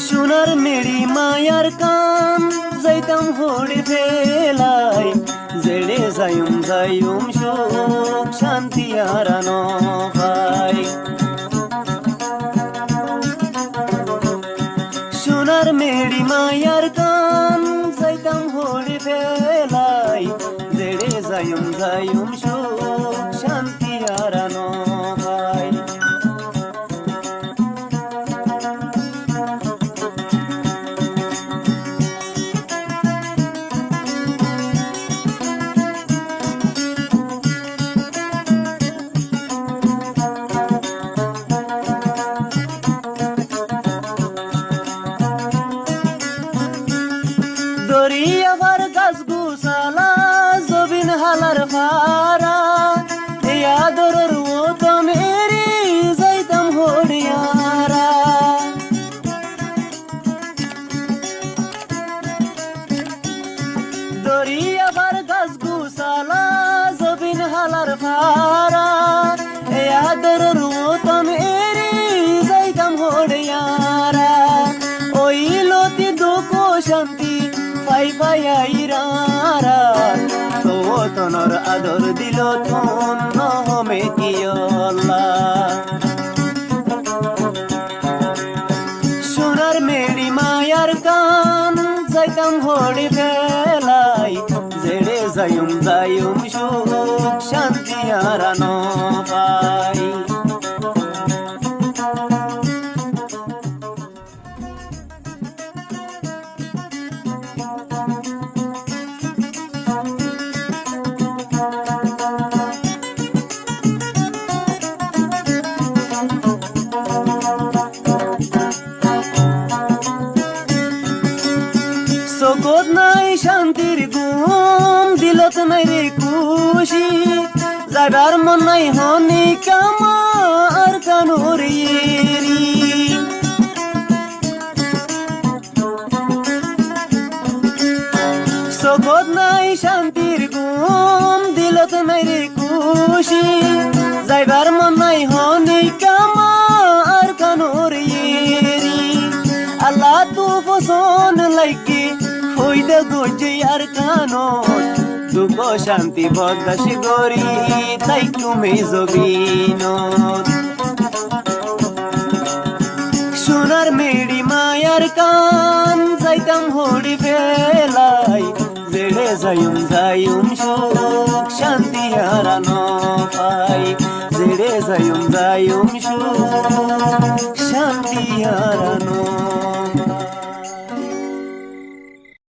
সোনার মেরি মায়ার কান যাইতাম হড়ে ফেলাই, জেড়ে যাইম যাইম সুখ শান্তি হারানো পাই। সোনার মেরি মায়ার কান যাইতাম হড়ে ফেলাই, জেড়ে যাইম যাইম সুখ শান্তি হারানো পাই। দরিয়াবার গাছ গুছালা জবিন হালার ফারা, এই আদরের মতো মেরি যাইতাম হরিয়ারা। দরিয়াবার গাছ গুছালা জবিন হালার ফারা, এই আদরের মতো মেরি যাইতাম হরিয়ারা। ওই লতি দুঃখ শান্তি পাই পাই আইরারা, তো তনর আদর দিল তন নহমে কিয়লা। সোনার মেরি মায়ার কান যাইতাম হড়ে ফেলাই, জেড়ে যাইম যাইম সুখ শান্তি হারানো পাই। চোখত নাই শান্তির ঘুম, দিলত নাই রে খুশি, যাবার মন নাই হনি কামার কানুর এরি। চোখত নাই শান্তির ঘুম, দিলত নাই রে খুশি, যাইবার মন নাই হনি কামার কানুর এরি। আল্লাহ তু পছন্দ লাইকে হইদে গজে আর কানো, দুঃখ শান্তি বদাসি গরি তাই তুমি জবিন। সোনার মেরি মায়ার কান যাইতাম হড়ি ফেলাই, জেড়ে যাইম যাইম সুখ শান্তি হারানো পাই, জেড়ে যাইম যাইম সুখ